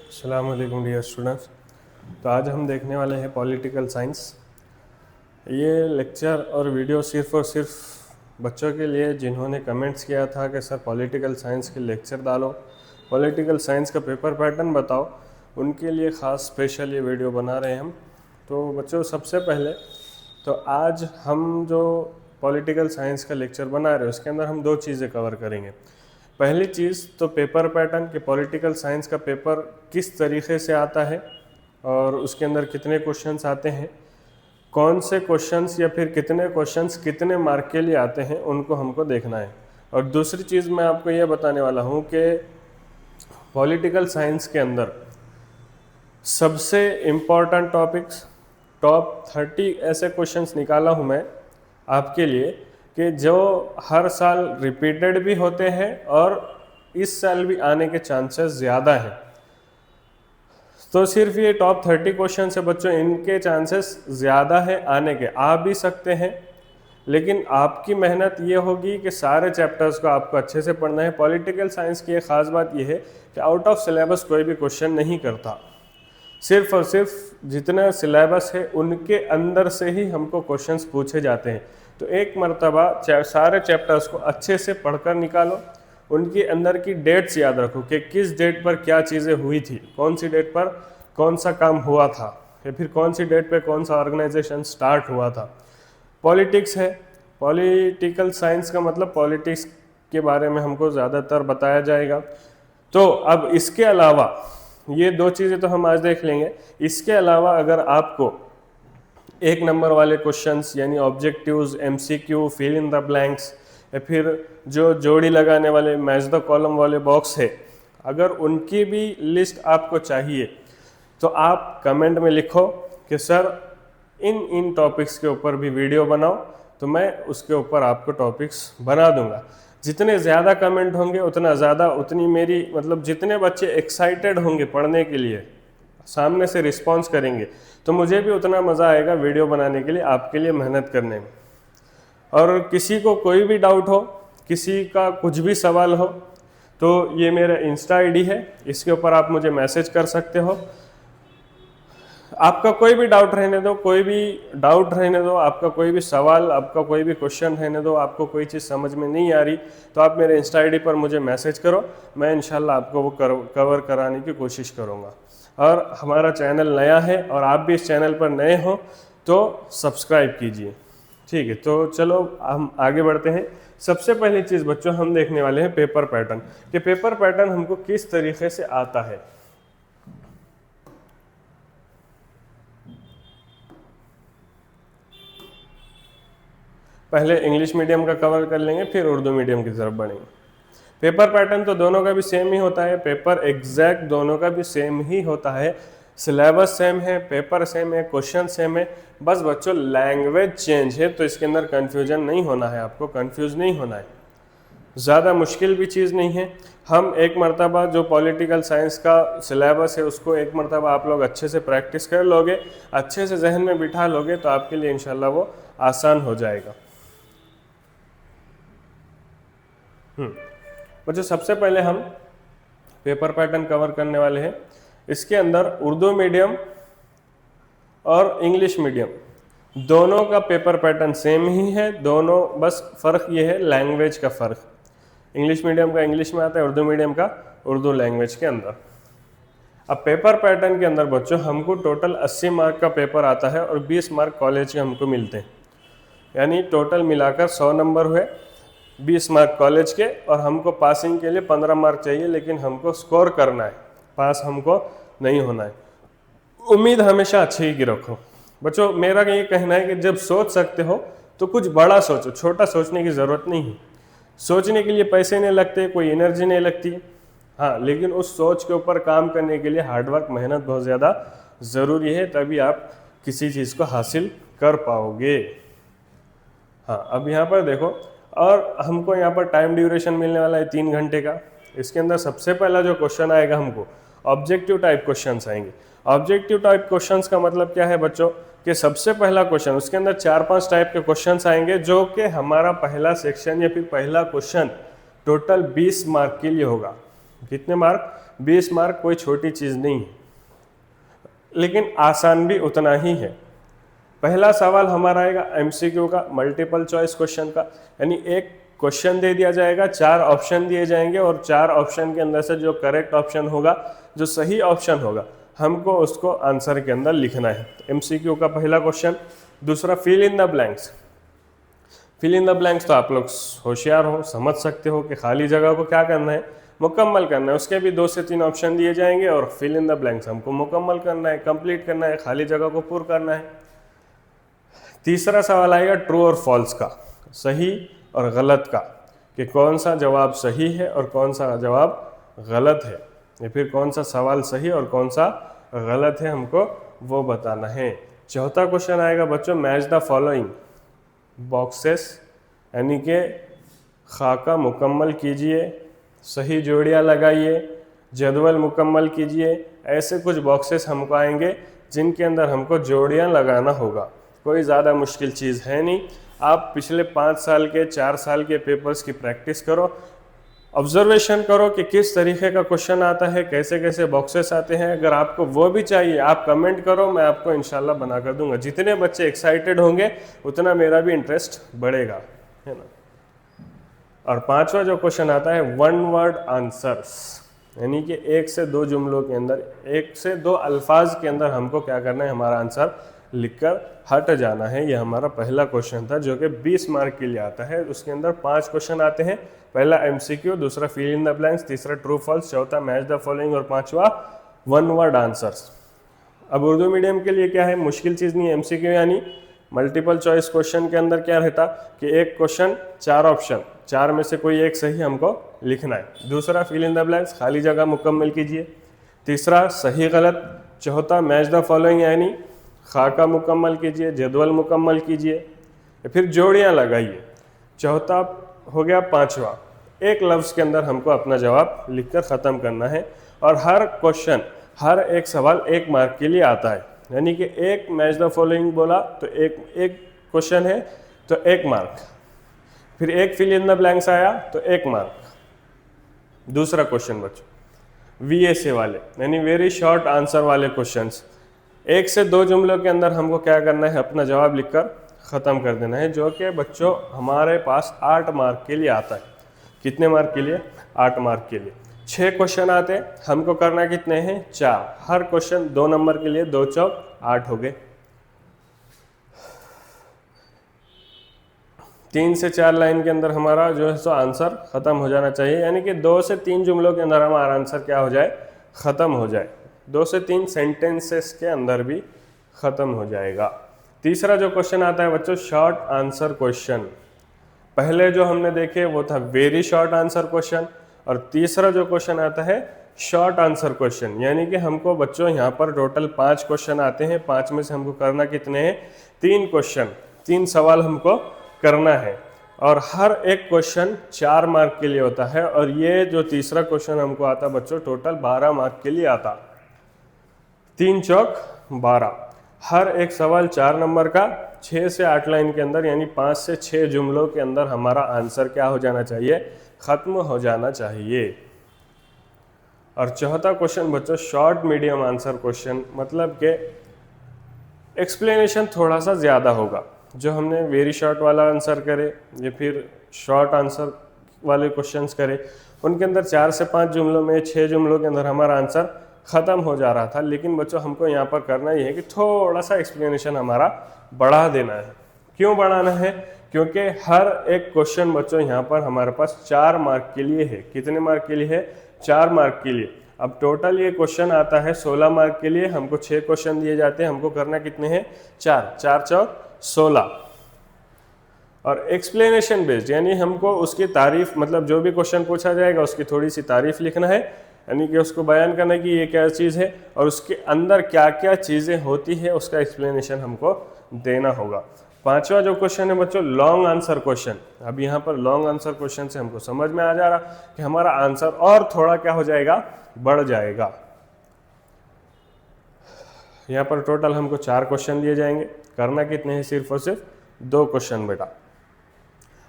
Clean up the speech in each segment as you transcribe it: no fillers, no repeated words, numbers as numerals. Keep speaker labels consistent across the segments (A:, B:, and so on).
A: अस्सलाम वालेकुम dear students. तो आज हम देखने वाले हैं पॉलिटिकल साइंस। ये लेक्चर और वीडियो सिर्फ़ और सिर्फ बच्चों के लिए जिन्होंने कमेंट्स किया था कि सर पॉलिटिकल साइंस के लेक्चर डालो, पॉलिटिकल साइंस का पेपर पैटर्न बताओ, उनके लिए ख़ास स्पेशल ये वीडियो बना रहे हैं हम। तो बच्चों सबसे पहले तो आज हम जो पॉलिटिकल साइंस का लेक्चर बना रहे हैं उसके अंदर हम दो चीज़ें कवर करेंगे। पहली चीज़ तो पेपर पैटर्न के पॉलिटिकल साइंस का पेपर किस तरीके से आता है और उसके अंदर कितने क्वेश्चंस आते हैं, कौन से क्वेश्चंस या फिर कितने क्वेश्चंस कितने मार्क के लिए आते हैं, उनको हमको देखना है। और दूसरी चीज़ मैं आपको ये बताने वाला हूँ कि पॉलिटिकल साइंस के अंदर सबसे इम्पॉर्टेंट टॉपिक्स टॉप 30 ऐसे क्वेश्चंस निकाला हूँ मैं आपके लिए कि जो हर साल रिपीटेड भी होते हैं और इस साल भी आने के चांसेस ज़्यादा हैं। तो सिर्फ ये टॉप 30 क्वेश्चन है बच्चों, इनके चांसेस ज़्यादा है आने के, आ भी सकते हैं, लेकिन आपकी मेहनत ये होगी कि सारे चैप्टर्स को आपको अच्छे से पढ़ना है। पॉलिटिकल साइंस की एक ख़ास बात यह है कि आउट ऑफ सिलेबस कोई भी क्वेश्चन नहीं करता, सिर्फ और सिर्फ जितना सिलेबस है उनके अंदर से ही हमको क्वेश्चंस पूछे जाते हैं। तो एक मर्तबा सारे चैप्टर्स को अच्छे से पढ़कर निकालो, उनके अंदर की डेट्स याद रखो कि किस डेट पर क्या चीज़ें हुई थी, कौन सी डेट पर कौन सा काम हुआ था, या फिर कौन सी डेट पे कौन सा ऑर्गेनाइजेशन स्टार्ट हुआ था। पॉलिटिक्स है, पॉलिटिकल साइंस का मतलब पॉलिटिक्स के बारे में हमको ज़्यादातर बताया जाएगा। तो अब इसके अलावा ये दो चीज़ें तो हम आज देख लेंगे। इसके अलावा अगर आपको एक नंबर वाले क्वेश्चंस यानी objectives, MCQ, fill in the blanks, या फिर जो जोड़ी लगाने वाले मैच द कॉलम वाले बॉक्स है, अगर उनकी भी लिस्ट आपको चाहिए तो आप कमेंट में लिखो कि सर इन टॉपिक्स के ऊपर भी वीडियो बनाओ, तो मैं उसके ऊपर आपको टॉपिक्स बना दूंगा। जितने ज़्यादा कमेंट होंगे उतना ज़्यादा, उतनी मेरी मतलब जितने बच्चे एक्साइटेड होंगे पढ़ने के लिए, सामने से रिस्पांस करेंगे, तो मुझे भी उतना मज़ा आएगा वीडियो बनाने के लिए, आपके लिए मेहनत करने में। और किसी को कोई भी डाउट हो, किसी का कुछ भी सवाल हो, तो ये मेरा इंस्टा आईडी है, इसके ऊपर आप मुझे मैसेज कर सकते हो। आपका कोई भी डाउट रहने दो, कोई भी डाउट रहने दो, आपका कोई भी सवाल, आपका कोई भी क्वेश्चन रहने दो, आपको कोई चीज़ समझ में नहीं आ रही तो आप मेरे इंस्टा आईडी पर मुझे मैसेज करो, मैं इंशाल्लाह आपको वो कवर कराने की कोशिश करूँगा। और हमारा चैनल नया है और आप भी इस चैनल पर नए हो तो सब्सक्राइब कीजिए, ठीक है। तो चलो हम आगे बढ़ते हैं। सबसे पहली चीज़ बच्चों हम देखने वाले हैं पेपर पैटर्न, कि पेपर पैटर्न हमको किस तरीके से आता है। पहले इंग्लिश मीडियम का कवर कर लेंगे, फिर उर्दू मीडियम की तरफ बढ़ेंगे। पेपर पैटर्न तो दोनों का भी सेम ही होता है, पेपर एग्जैक्ट दोनों का भी सेम ही होता है, सिलेबस सेम है, पेपर सेम है, क्वेश्चन सेम है, बस बच्चों लैंग्वेज चेंज है। तो इसके अंदर कन्फ्यूजन नहीं होना है, आपको कन्फ्यूज नहीं होना है, ज़्यादा मुश्किल भी चीज़ नहीं है। हम एक मरतबा जो पॉलिटिकल साइंस का सिलेबस है उसको एक मरतबा आप लोग अच्छे से प्रैक्टिस कर लोगे, अच्छे से जहन में बिठा लोगे, तो आपके लिए इंशाल्लाह वो आसान हो जाएगा। बच्चों सबसे पहले हम पेपर पैटर्न कवर करने वाले हैं। इसके अंदर उर्दू मीडियम और इंग्लिश मीडियम दोनों का पेपर पैटर्न सेम ही है, दोनों बस फ़र्क ये है लैंग्वेज का फ़र्क। इंग्लिश मीडियम का इंग्लिश में आता है, उर्दू मीडियम का उर्दू लैंग्वेज के अंदर। अब पेपर पैटर्न के अंदर बच्चों हमको टोटल 80 मार्क का पेपर आता है और 20 मार्क कॉलेज के हमको मिलते हैं, यानी टोटल मिलाकर 100 नंबर हुए, 20 मार्क कॉलेज के, और हमको पासिंग के लिए 15 मार्क चाहिए, लेकिन हमको स्कोर करना है, पास हमको नहीं होना है। उम्मीद हमेशा अच्छी की रखो बच्चों। मेरा ये कहना है कि जब सोच सकते हो तो कुछ बड़ा सोचो, छोटा सोचने की ज़रूरत नहीं है। सोचने के लिए पैसे नहीं लगते, कोई एनर्जी नहीं लगती, हाँ, लेकिन उस सोच के ऊपर काम करने के लिए हार्डवर्क, मेहनत बहुत ज़्यादा ज़रूरी है, तभी आप किसी चीज़ को हासिल कर पाओगे। हाँ, अब यहाँ पर देखो, और हमको यहाँ पर टाइम ड्यूरेशन मिलने वाला है 3 घंटे का। इसके अंदर सबसे पहला जो क्वेश्चन आएगा हमको ऑब्जेक्टिव टाइप क्वेश्चंस आएंगे। ऑब्जेक्टिव टाइप क्वेश्चंस का मतलब क्या है बच्चों, कि सबसे पहला क्वेश्चन, उसके अंदर 4-5 टाइप के क्वेश्चंस आएंगे, जो कि हमारा पहला सेक्शन या फिर पहला क्वेश्चन टोटल 20 मार्क के लिए होगा। कितने मार्क? 20 मार्क कोई छोटी चीज़ नहीं है, लेकिन आसान भी उतना ही है। पहला सवाल हमारा आएगा एमसीक्यू का, मल्टीपल चॉइस क्वेश्चन का, यानी एक क्वेश्चन दे दिया जाएगा, 4 ऑप्शन दिए जाएंगे और 4 ऑप्शन के अंदर से जो करेक्ट ऑप्शन होगा, जो सही ऑप्शन होगा, हमको उसको आंसर के अंदर लिखना है। एमसीक्यू का पहला क्वेश्चन। दूसरा fill in the blanks. Fill in the blanks तो आप लोग होशियार हो, समझ सकते हो कि खाली जगह को क्या करना है, मुकम्मल करना है। उसके भी 2 से 3 ऑप्शन दिए जाएंगे और फिल इन द ब्लैंक्स हमको मुकम्मल करना है, कंप्लीट करना है, खाली जगह को पूरा करना है। तीसरा सवाल आएगा ट्रू और फॉल्स का, सही और गलत का, कि कौन सा जवाब सही है और कौन सा जवाब गलत है, या फिर कौन सा सवाल सही और कौन सा गलत है, हमको वो बताना है। चौथा क्वेश्चन आएगा बच्चों मैच द फॉलोइंग बॉक्सेस, यानी कि खाका मुकम्मल कीजिए, सही जोड़ियाँ लगाइए, जदवल मुकम्मल कीजिए। ऐसे कुछ बॉक्सेस हमको आएंगे जिनके अंदर हमको जोड़ियाँ लगाना होगा। कोई ज़्यादा मुश्किल चीज़ है नहीं। आप पिछले 5 साल के 4 साल के पेपर्स की प्रैक्टिस करो, ऑब्जर्वेशन करो कि किस तरीके का क्वेश्चन आता है, कैसे कैसे बॉक्सेस आते हैं। अगर आपको वो भी चाहिए आप कमेंट करो, मैं आपको इंशाल्लाह बना कर दूंगा। जितने बच्चे एक्साइटेड होंगे उतना मेरा भी इंटरेस्ट बढ़ेगा, है ना। और 5वां जो क्वेश्चन आता है 1 वर्ड आंसर्स, यानी कि 1 से 2 जुमलों के अंदर, 1 से 2 अल्फाज के अंदर हमको क्या करना है, हमारा आंसर लिखकर हट जाना है। ये हमारा पहला क्वेश्चन था जो कि 20 मार्क के लिए आता है। उसके अंदर 5 क्वेश्चन आते हैं। पहला एमसीक्यू, दूसरा फिल इन द ब्लैंक्स, तीसरा ट्रू फॉल्स, चौथा मैच द फॉलोइंग और 5वां 1 वर्ड आंसर्स। अब उर्दू मीडियम के लिए क्या है, मुश्किल चीज़ नहीं है। एमसीक्यू यानी मल्टीपल चॉइस क्वेश्चन के अंदर क्या रहता कि एक क्वेश्चन 4 ऑप्शन, 4 में से कोई एक सही हमको लिखना है। दूसरा फिल इन द ब्लैंक्स, खाली जगह मुकम्मल कीजिए। तीसरा सही गलत। चौथा मैच द फॉलोइंग यानी खाका मुकम्मल कीजिए, जदवल मुकम्मल कीजिए, फिर जोड़ियाँ लगाइए। चौथा हो गया 5वां, एक लफ्ज़ के अंदर हमको अपना जवाब लिखकर ख़त्म करना है। और हर क्वेश्चन, हर एक सवाल 1 मार्क के लिए आता है, यानी कि एक मैच द फॉलोइंग बोला तो एक क्वेश्चन है तो 1 मार्क, फिर एक फिल इन द ब्लैंक्स आया तो 1 मार्क। दूसरा क्वेश्चन बच्चों वीएसए वाले, यानी वेरी शॉर्ट आंसर वाले क्वेश्चंस, 1 से 2 जुमलों के अंदर हमको क्या करना है, अपना जवाब लिखकर ख़त्म कर देना है, जो कि बच्चों हमारे पास 8 मार्क के लिए आता है। कितने मार्क के लिए? 8 मार्क के लिए। 6 क्वेश्चन आते हैं, हमको करना कितने हैं? 4। हर क्वेश्चन 2 नंबर के लिए, 2 चौक 8 हो गए। 3 से 4 लाइन के अंदर हमारा जो है सो आंसर ख़त्म हो जाना चाहिए, यानी कि 2 से 3 जुमलों के अंदर हमारा आंसर क्या हो जाए, ख़त्म हो जाए। 2 से 3 सेंटेंसेस के अंदर भी ख़त्म हो जाएगा। तीसरा जो क्वेश्चन आता है बच्चों शॉर्ट आंसर क्वेश्चन। पहले जो हमने देखे वो था वेरी शॉर्ट आंसर क्वेश्चन, और तीसरा जो क्वेश्चन आता है शॉर्ट आंसर क्वेश्चन, यानी कि हमको बच्चों यहाँ पर टोटल 5 क्वेश्चन आते हैं। 5 में से हमको करना कितने हैं? 3 क्वेश्चन, 3 सवाल हमको करना है, और हर एक क्वेश्चन 4 मार्क के लिए होता है। और ये जो तीसरा क्वेश्चन हमको आता बच्चों टोटल 12 मार्क के लिए आता। 3 चौक 12, हर एक सवाल 4 नंबर का, 6 से 8 लाइन के अंदर, यानी 5 से 6 जुमलों के अंदर हमारा आंसर क्या हो जाना चाहिए, ख़त्म हो जाना चाहिए। और चौथा क्वेश्चन बच्चों शॉर्ट मीडियम आंसर क्वेश्चन, मतलब कि एक्सप्लेनेशन थोड़ा सा ज़्यादा होगा। जो हमने वेरी शॉर्ट वाला आंसर करे या फिर शॉर्ट आंसर वाले क्वेश्चंस करे, उनके अंदर 4 से 5 जुमलों में, 6 जुमलों के अंदर हमारा आंसर ख़त्म हो जा रहा था। लेकिन बच्चों हमको यहाँ पर करना ये है कि थोड़ा सा एक्सप्लेनेशन हमारा बढ़ा देना है। क्यों बढ़ाना है? क्योंकि हर एक क्वेश्चन बच्चों यहाँ पर हमारे पास 4 मार्क के लिए है। कितने मार्क के लिए है? 4 मार्क के लिए। अब टोटल ये क्वेश्चन आता है 16 मार्क के लिए, हमको 6 क्वेश्चन दिए जाते हैं, हमको करना कितने हैं? 4, 4 चौक 16। और एक्सप्लेनेशन बेस्ड, यानी हमको उसकी तारीफ, मतलब जो भी क्वेश्चन पूछा जाएगा उसकी थोड़ी सी तारीफ लिखना है, यानी कि उसको बयान करना है कि ये क्या चीज़ है और उसके अंदर क्या क्या चीज़ें होती है, उसका एक्सप्लेनेशन हमको देना होगा। 5वां जो क्वेश्चन है बच्चों लॉन्ग आंसर क्वेश्चन। अब यहाँ पर लॉन्ग आंसर क्वेश्चन से हमको समझ में आ जा रहा कि हमारा आंसर और थोड़ा क्या हो जाएगा, बढ़ जाएगा। यहाँ पर टोटल हमको 4 क्वेश्चन दिए जाएंगे, करना कितने हैं? सिर्फ और सिर्फ 2 क्वेश्चन बेटा।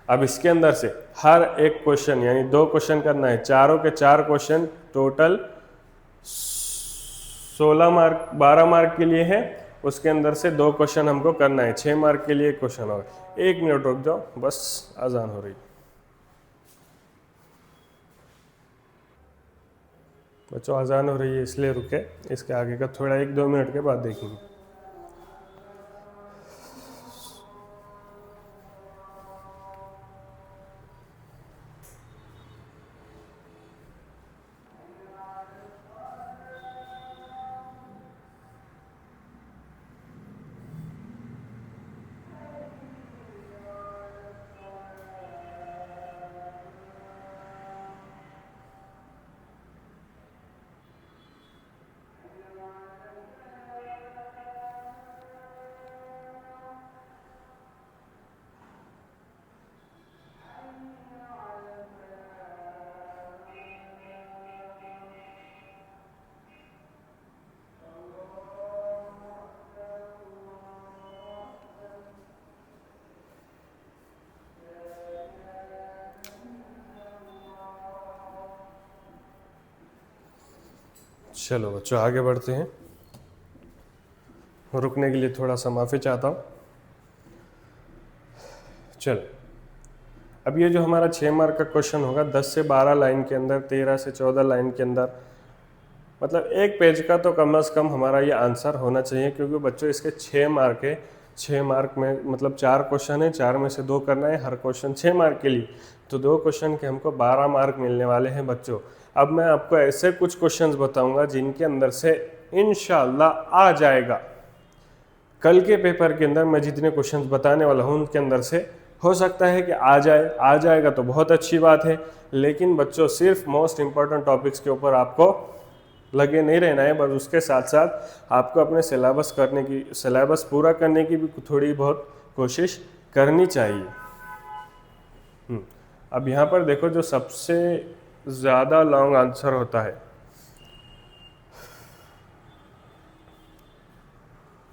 A: अब इसके अंदर से हर एक क्वेश्चन यानी 2 क्वेश्चन करना है, चारों के 4 क्वेश्चन टोटल 16 मार्क 12 मार्क के लिए है। उसके अंदर से 2 क्वेश्चन हमको करना है, 6 मार्क के लिए क्वेश्चन और 1 मिनट रुक जाओ, बस अजान हो रही। बच्चों अजान हो रही है इसलिए रुके, इसके आगे का थोड़ा 1-2 मिनट के बाद देखेंगे। चलो बच्चों आगे बढ़ते हैं, रुकने के लिए थोड़ा सा माफ़ी चाहता हूँ। चलो अब ये जो हमारा 6 मार्क का क्वेश्चन होगा 10 से 12 लाइन के अंदर, 13 से 14 लाइन के अंदर, मतलब 1 पेज का तो कम से कम हमारा ये आंसर होना चाहिए, क्योंकि बच्चों इसके 6 मार्क है। 6 मार्क में मतलब 4 क्वेश्चन है, 4 में से 2 करना है, हर क्वेश्चन 6 मार्क के लिए, तो 2 क्वेश्चन के हमको 12 मार्क मिलने वाले हैं बच्चों। अब मैं आपको ऐसे कुछ क्वेश्चंस बताऊंगा जिनके अंदर से इंशाल्लाह आ जाएगा। कल के पेपर के अंदर मैं जितने क्वेश्चंस बताने वाला हूं उनके अंदर से हो सकता है कि आ जाएगा तो बहुत अच्छी बात है, लेकिन बच्चों सिर्फ मोस्ट इम्पॉर्टेंट टॉपिक्स के ऊपर आपको लगे नहीं रहना है, बस उसके साथ साथ आपको अपने सिलेबस पूरा करने की भी थोड़ी बहुत कोशिश करनी चाहिए। अब यहाँ पर देखो जो सबसे ज़्यादा लॉन्ग आंसर होता है,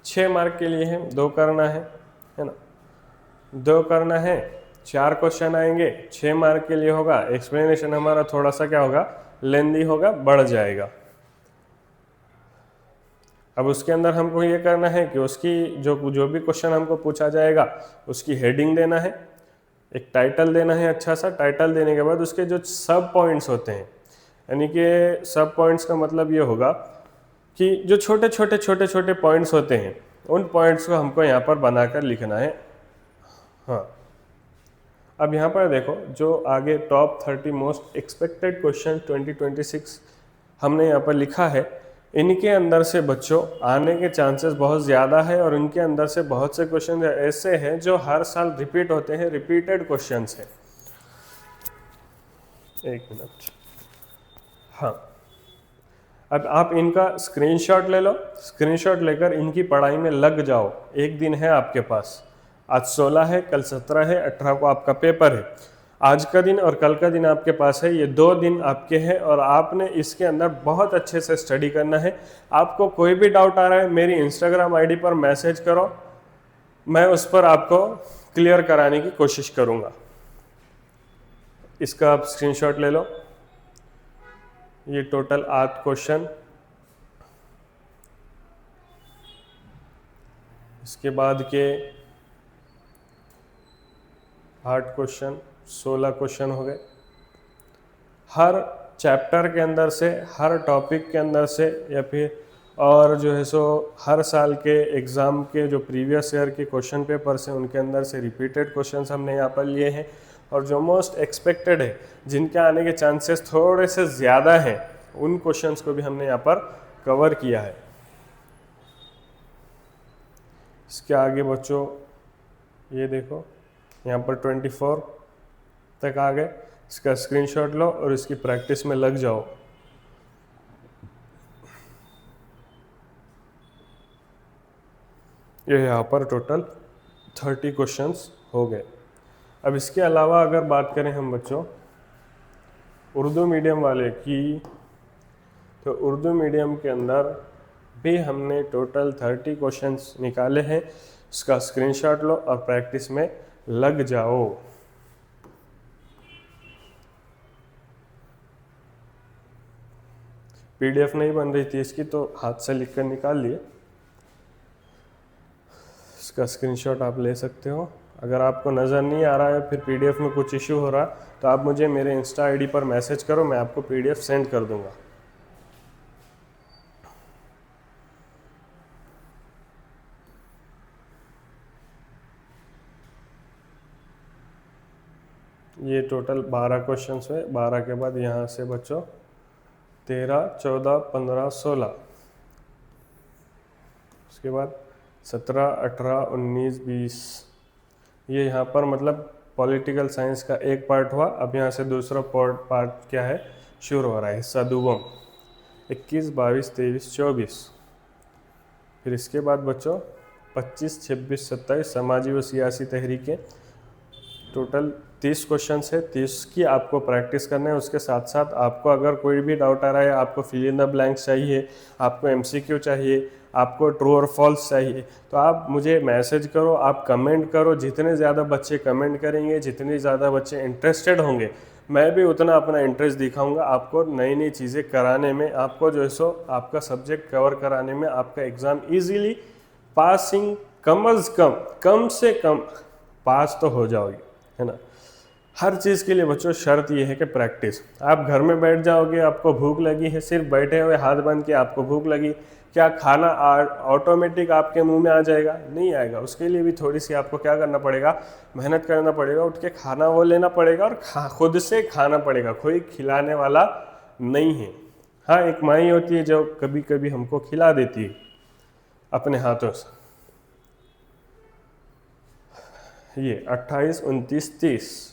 A: 6 मार्क के लिए है, 2 करना है ना, 2 करना है, 4 क्वेश्चन आएंगे, 6 मार्क के लिए होगा। एक्सप्लेनेशन हमारा थोड़ा सा क्या होगा, लेंदी होगा, बढ़ जाएगा। अब उसके अंदर हमको ये करना है कि उसकी जो भी क्वेश्चन हमको पूछा जाएगा उसकी हेडिंग देना है, एक टाइटल देना है, अच्छा सा टाइटल देने के बाद उसके जो सब पॉइंट्स होते हैं, यानी कि सब पॉइंट्स का मतलब ये होगा कि जो छोटे छोटे पॉइंट्स होते हैं उन पॉइंट्स को हमको यहाँ पर बनाकर लिखना है। हाँ अब यहाँ पर देखो जो आगे टॉप 30 मोस्ट एक्सपेक्टेड क्वेश्चन 2026 हमने यहाँ पर लिखा है, इनके अंदर से बच्चों आने के चांसेस बहुत ज़्यादा है, और इनके अंदर से बहुत से क्वेश्चन ऐसे हैं जो हर साल रिपीट होते हैं, रिपीटेड क्वेश्चंस हैं। 1 मिनट। हाँ अब आप इनका स्क्रीनशॉट ले लो, स्क्रीनशॉट लेकर इनकी पढ़ाई में लग जाओ। 1 दिन है आपके पास, आज 16 है, कल 17 है, 18 को आपका पेपर है। आज का दिन और कल का दिन आपके पास है, ये 2 दिन आपके हैं और आपने इसके अंदर बहुत अच्छे से स्टडी करना है। आपको कोई भी डाउट आ रहा है मेरी इंस्टाग्राम आईडी पर मैसेज करो, मैं उस पर आपको क्लियर कराने की कोशिश करूँगा। इसका आप स्क्रीनशॉट ले लो। ये टोटल 8 क्वेश्चन, इसके बाद के 8 क्वेश्चन, 16 क्वेश्चन हो गए। हर चैप्टर के अंदर से, हर टॉपिक के अंदर से, या फिर और जो है सो हर साल के एग्ज़ाम के जो प्रीवियस ईयर के क्वेश्चन पेपर्स हैं उनके अंदर से रिपीटेड क्वेश्चंस हमने यहाँ पर लिए हैं, और जो मोस्ट एक्सपेक्टेड है जिनके आने के चांसेस थोड़े से ज़्यादा हैं उन क्वेश्चंस को भी हमने यहाँ पर कवर किया है। इसके आगे बच्चों ये देखो यहाँ पर 24 तक आ गए। इसका स्क्रीनशॉट लो और इसकी प्रैक्टिस में लग जाओ। ये यहाँ पर टोटल 30 क्वेश्चंस हो गए। अब इसके अलावा अगर बात करें हम बच्चों उर्दू मीडियम वाले की, तो उर्दू मीडियम के अंदर भी हमने टोटल 30 क्वेश्चंस निकाले हैं। इसका स्क्रीनशॉट लो और प्रैक्टिस में लग जाओ। PDF नहीं बन रही थी इसकी, तो हाथ से लिख कर निकाल लिए। इसका स्क्रीनशॉट आप ले सकते हो। अगर आपको नज़र नहीं आ रहा है, फिर PDF में कुछ इशू हो रहा है, तो आप मुझे मेरे इंस्टा ID पर मैसेज करो, मैं आपको PDF सेंड कर दूंगा। ये टोटल 12 क्वेश्चंस हुए। 12 के बाद यहाँ से बच्चों 13, 14, 15, 16, उसके बाद 17, 18, 19, 20, ये यहाँ पर मतलब पॉलिटिकल साइंस का एक पार्ट हुआ। अब यहाँ से दूसरा पार्ट क्या है, शुरू हो रहा है, हिस्सा दुगम, 21, 22, 23, 24। फिर इसके बाद बच्चों 25, 26, 27 समाजी व सियासी तहरीकें। टोटल 30 क्वेश्चन है, 30 की आपको प्रैक्टिस करना है। उसके साथ साथ आपको अगर कोई भी डाउट आ रहा है, आपको फिल इन द ब्लैंक्स चाहिए, आपको MCQ चाहिए, आपको ट्रू और फॉल्स चाहिए, तो आप मुझे मैसेज करो, आप कमेंट करो। जितने ज़्यादा बच्चे कमेंट करेंगे, जितने ज़्यादा बच्चे इंटरेस्टेड होंगे, मैं भी उतना अपना इंटरेस्ट दिखाऊंगा आपको नई नई चीज़ें कराने में, आपको जो है सो आपका सब्जेक्ट कवर कराने में, आपका एग्ज़ाम इजीली पासिंग कम से कम पास तो हो जाओगे, है ना। हर चीज़ के लिए बच्चों शर्त ये है कि प्रैक्टिस। आप घर में बैठ जाओगे, आपको भूख लगी है, सिर्फ बैठे हुए हाथ बंद के आपको भूख लगी, क्या खाना ऑटोमेटिक आपके मुंह में आ जाएगा? नहीं आएगा। उसके लिए भी थोड़ी सी आपको क्या करना पड़ेगा, मेहनत करना पड़ेगा, उठ के खाना वो लेना पड़ेगा और खुद से खाना पड़ेगा। कोई खिलाने वाला नहीं है। हाँ, एक माई होती है जो कभी कभी हमको खिला देती है अपने हाथों से। ये 28, 29, 30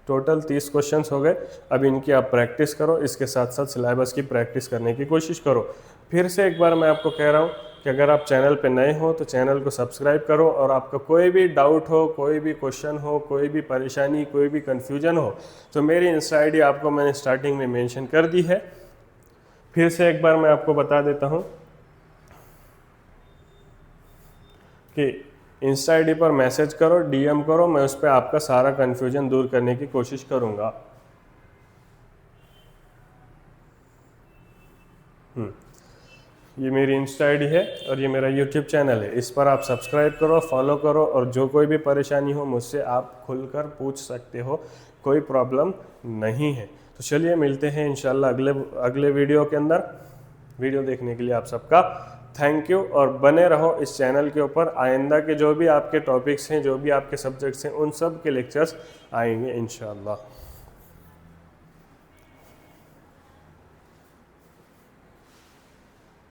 A: टोटल 30 क्वेश्चंस हो गए। अब इनकी आप प्रैक्टिस करो, इसके साथ साथ सिलेबस की प्रैक्टिस करने की कोशिश करो। फिर से एक बार मैं आपको कह रहा हूँ कि अगर आप चैनल पे नए हो तो चैनल को सब्सक्राइब करो, और आपका कोई भी डाउट हो, कोई भी क्वेश्चन हो, कोई भी परेशानी, कोई भी कन्फ्यूजन हो, तो मेरी इंस्टा ID आपको मैंने स्टार्टिंग में मेंशन कर दी है। फिर से एक बार मैं आपको बता देता हूँ कि इंस्टा ID पर मैसेज करो, DM करो, मैं उस पर आपका सारा कन्फ्यूजन दूर करने की कोशिश करूँगा। ये मेरी इंस्टा ID है और ये मेरा YouTube चैनल है। इस पर आप सब्सक्राइब करो, फॉलो करो, और जो कोई भी परेशानी हो मुझसे आप खुलकर पूछ सकते हो, कोई प्रॉब्लम नहीं है। तो चलिए मिलते हैं इंशाल्लाह अगले वीडियो के अंदर। वीडियो देखने के लिए आप सबका थैंक यू, और बने रहो इस चैनल के ऊपर। आइंदा के जो भी आपके टॉपिक्स हैं, जो भी आपके सब्जेक्ट्स हैं, उन सब के लेक्चर्स आएंगे इंशाल्लाह।